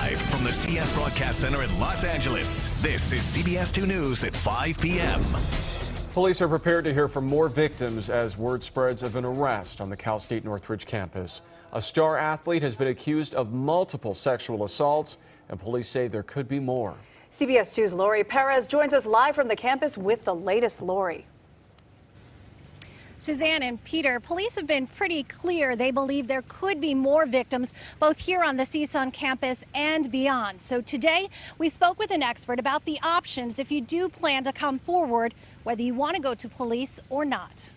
Live from the CS Broadcast Center in Los Angeles, this is CBS2 News at 5 p.m. Police are prepared to hear from more victims as word spreads of an arrest on the Cal State Northridge campus. A star athlete has been accused of multiple sexual assaults, and police say there could be more. CBS 2's Lori Perez joins us live from the campus with the latest. Lori. Suzanne and Peter, police have been pretty clear they believe there could be more victims both here on the CSUN campus and beyond. So today we spoke with an expert about the options if you do plan to come forward, whether you want to go to police or not.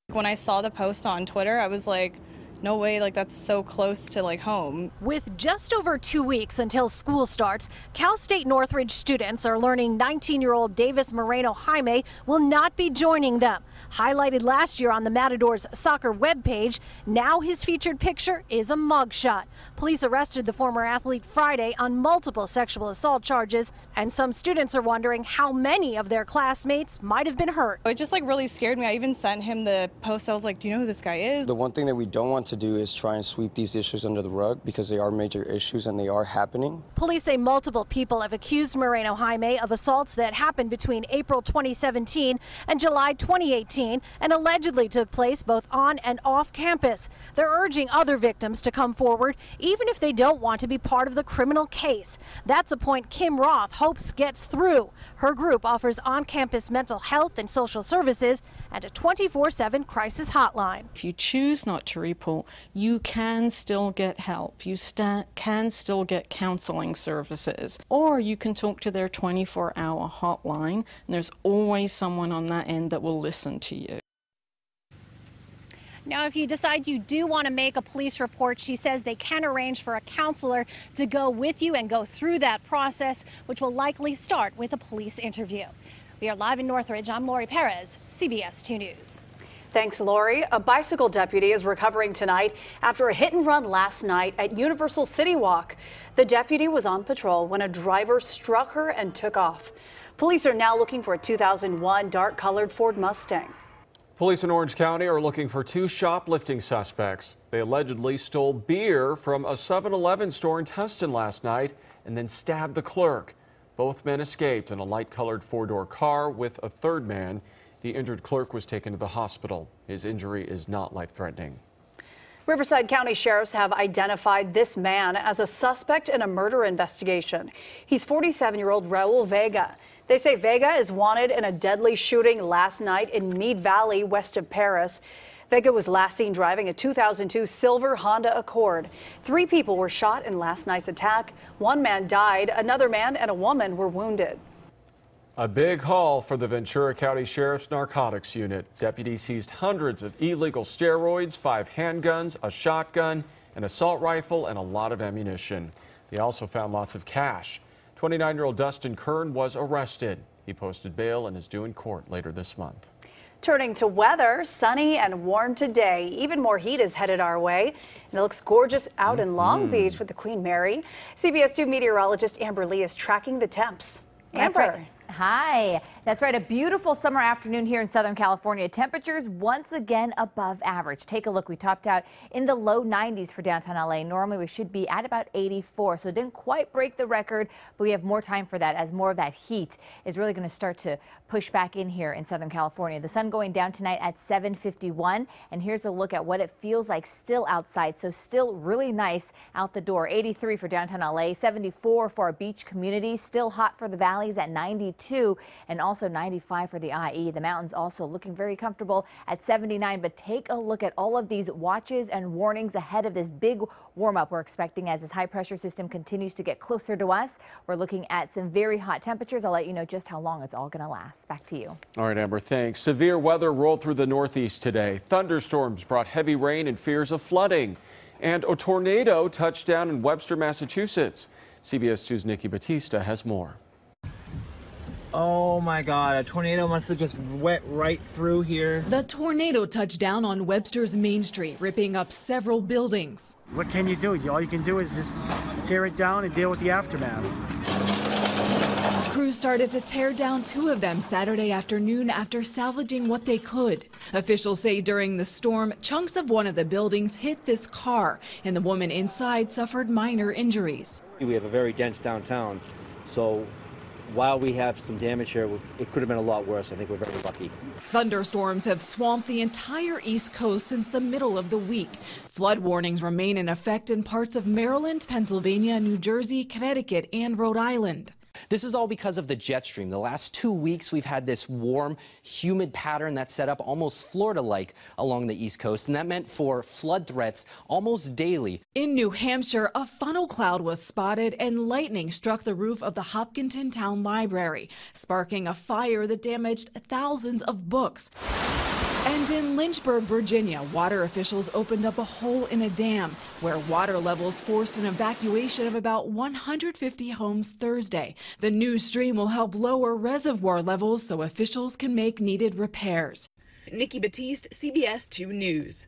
When I saw the post on Twitter, I was like, no way, like that's so close to like home. With just over 2 weeks until school starts, Cal State Northridge students are learning 19-year-old Davis Moreno Jaime will not be joining them. Highlighted last year on the Matadors soccer webpage, now his featured picture is a mugshot. Police arrested the former athlete Friday on multiple sexual assault charges, and some students are wondering how many of their classmates might have been hurt. It just like really scared me. I even sent him the post. I was like, do you know who this guy is? The one thing that we don't want to do is try and sweep these issues under the rug because they are major issues and they are happening. Police say multiple people have accused Moreno Jaime of assaults that happened between April 2017 and July 2018 and allegedly took place both on and off campus. They're urging other victims to come forward even if they don't want to be part of the criminal case. That's a point Kim Roth hopes gets through. Her group offers on-campus mental health and social services and a 24/7 crisis hotline. If you choose not to report, you can still get help. You can still get counseling services, or you can talk to their 24-hour hotline, and there's always someone on that end that will listen to you. Now, if you decide you do want to make a police report, she says they can arrange for a counselor to go with you and go through that process, which will likely start with a police interview. We are live in Northridge. I'm Lori Perez, CBS 2 News. Thanks, Lori. A bicycle deputy is recovering tonight after a hit and run last night at Universal City Walk. The deputy was on patrol when a driver struck her and took off. Police are now looking for a 2001 dark-colored Ford Mustang. Police in Orange County are looking for two shoplifting suspects. They allegedly stole beer from a 7-Eleven store in Tustin last night and then stabbed the clerk. Both men escaped in a light-colored four-door car with a third man. The injured clerk was taken to the hospital. His injury is not life-threatening. Riverside County sheriffs have identified this man as a suspect in a murder investigation. He's 47-year-old Raul Vega. They say Vega is wanted in a deadly shooting last night in Mead Valley, west of Paris. Vega was last seen driving a 2002 silver Honda Accord. 3 people were shot in last night's attack. 1 man died. Another man and a woman were wounded. A big haul for the Ventura County Sheriff's Narcotics Unit. Deputies seized hundreds of illegal steroids, 5 handguns, a shotgun, an assault rifle, and a lot of ammunition. They also found lots of cash. 29-year-old Dustin Kern was arrested. He posted bail and is due in court later this month. Turning to weather, sunny and warm today. Even more heat is headed our way. And it looks gorgeous out in Long Beach with the Queen Mary. CBS 2 meteorologist Amber Lee is tracking the temps. Amber. Hi, that's right. A beautiful summer afternoon here in Southern California. Temperatures once again above average. Take a look. We topped out in the low 90s for downtown LA. Normally we should be at about 84, so it didn't quite break the record, but we have more time for that as more of that heat is really going to start to push back in here in Southern California. The sun going down tonight at 7:51, and here's a look at what it feels like still outside. So still really nice out the door. 83 for downtown LA, 74 for our beach community. Still hot for the valleys at 92, and also 95 for the IE. The mountains also looking very comfortable at 79, but take a look at all of these watches and warnings ahead of this big warm up we're expecting as this high pressure system continues to get closer to us. We're looking at some very hot temperatures. I'll let you know just how long it's all going to last. Back to you. All right, Amber, thanks. Severe weather rolled through the Northeast today. Thunderstorms brought heavy rain and fears of flooding. And a tornado touched down in Webster, Massachusetts. CBS 2's Nikki Batista has more. Oh my God, a tornado must have just went right through here. The tornado touched down on Webster's Main Street, ripping up several buildings. What can you do? All you can do is just tear it down and deal with the aftermath. Crews started to tear down 2 of them Saturday afternoon after salvaging what they could. Officials say during the storm, chunks of one of the buildings hit this car, and the woman inside suffered minor injuries. We have a very dense downtown, so while we have some damage here, it could have been a lot worse. I think we're very lucky. Thunderstorms have swamped the entire East Coast since the middle of the week. Flood warnings remain in effect in parts of Maryland, Pennsylvania, New Jersey, Connecticut, and Rhode Island. This is all because of the jet stream. The last 2 weeks, we've had this warm, humid pattern that set up almost Florida-like along the East Coast, and that meant for flood threats almost daily. In New Hampshire, a funnel cloud was spotted and lightning struck the roof of the Hopkinton Town Library, sparking a fire that damaged thousands of books. And in Lynchburg, Virginia, water officials opened up a hole in a dam where water levels forced an evacuation of about 150 homes Thursday. The new stream will help lower reservoir levels so officials can make needed repairs. Nikki Batiste, CBS2 News.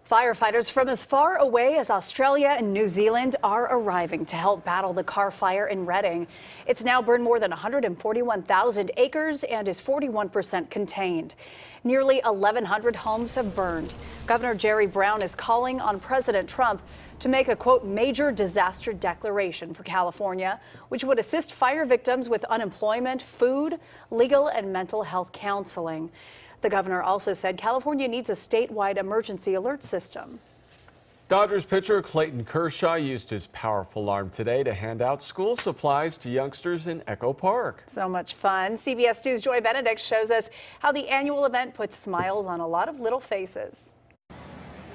Firefighters from as far away as Australia and New Zealand are arriving to help battle the car fire in Redding. It's now burned more than 141,000 acres and is 41% contained. Nearly 1,100 homes have burned. Governor Jerry Brown is calling on President Trump to make a, quote, major disaster declaration for California, which would assist fire victims with unemployment, food, legal and mental health counseling. The governor also said California needs a statewide emergency alert system. Dodgers pitcher Clayton Kershaw used his powerful arm today to hand out school supplies to youngsters in Echo Park. So much fun. CBS 2's Joy Benedict shows us how the annual event puts smiles on a lot of little faces.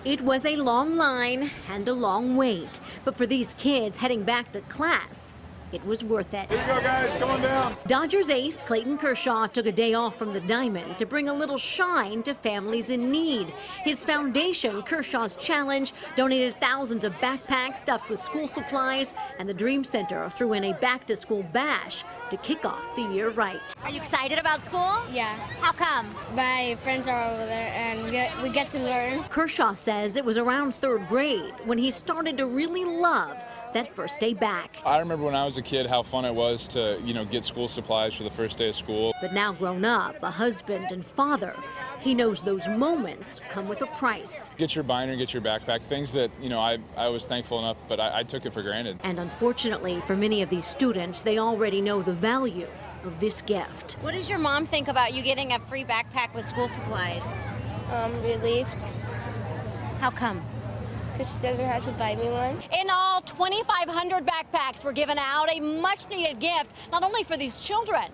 It was a long line and a long wait, but for these kids heading back to class, it was worth it. Here you go, guys. Come on down. Dodgers ace Clayton Kershaw took a day off from the diamond to bring a little shine to families in need. His foundation, Kershaw's Challenge, donated thousands of backpacks stuffed with school supplies, and the Dream Center threw in a back-to-school bash to kick off the year right. Are you excited about school? Yeah. How come? My friends are over there and we get to learn. Kershaw says it was around 3rd grade when he started to really love that first day back. I remember when I was a kid how fun it was to, get school supplies for the first day of school. But now grown up, a husband and father, he knows those moments come with a price. Get your binder, get your backpack, things that, I was thankful enough, but I took it for granted. And unfortunately for many of these students, they already know the value of this gift. What does your mom think about you getting a free backpack with school supplies? Relieved. How come? Because she doesn't have to buy me one. In all, 2,500 backpacks were given out, a much-needed gift, not only for these children,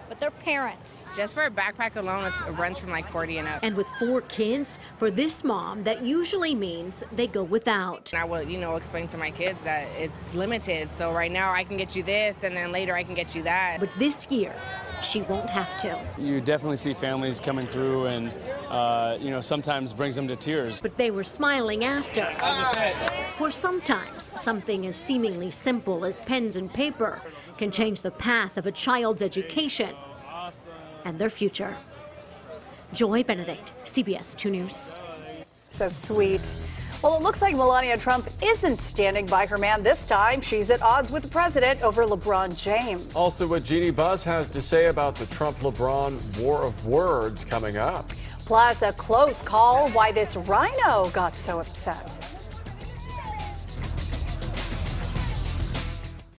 but their parents. Just for a backpack alone, it runs from like 40 and up. And with 4 kids, for this mom, that usually means they go without. I will, explain to my kids that it's limited. So right now I can get you this, and then later I can get you that. But this year, she won't have to. You definitely see families coming through and, sometimes brings them to tears. But they were smiling after. For sometimes, something as seemingly simple as pens and paper can change the path of a child's education and their future. Joy Benedict, CBS 2 News. So sweet. Well, it looks like Melania Trump isn't standing by her man this time. She's at odds with the president over LeBron James. Also, what Jeannie Buzz has to say about the Trump-LeBron war of words coming up. Plus, a close call why this rhino got so upset.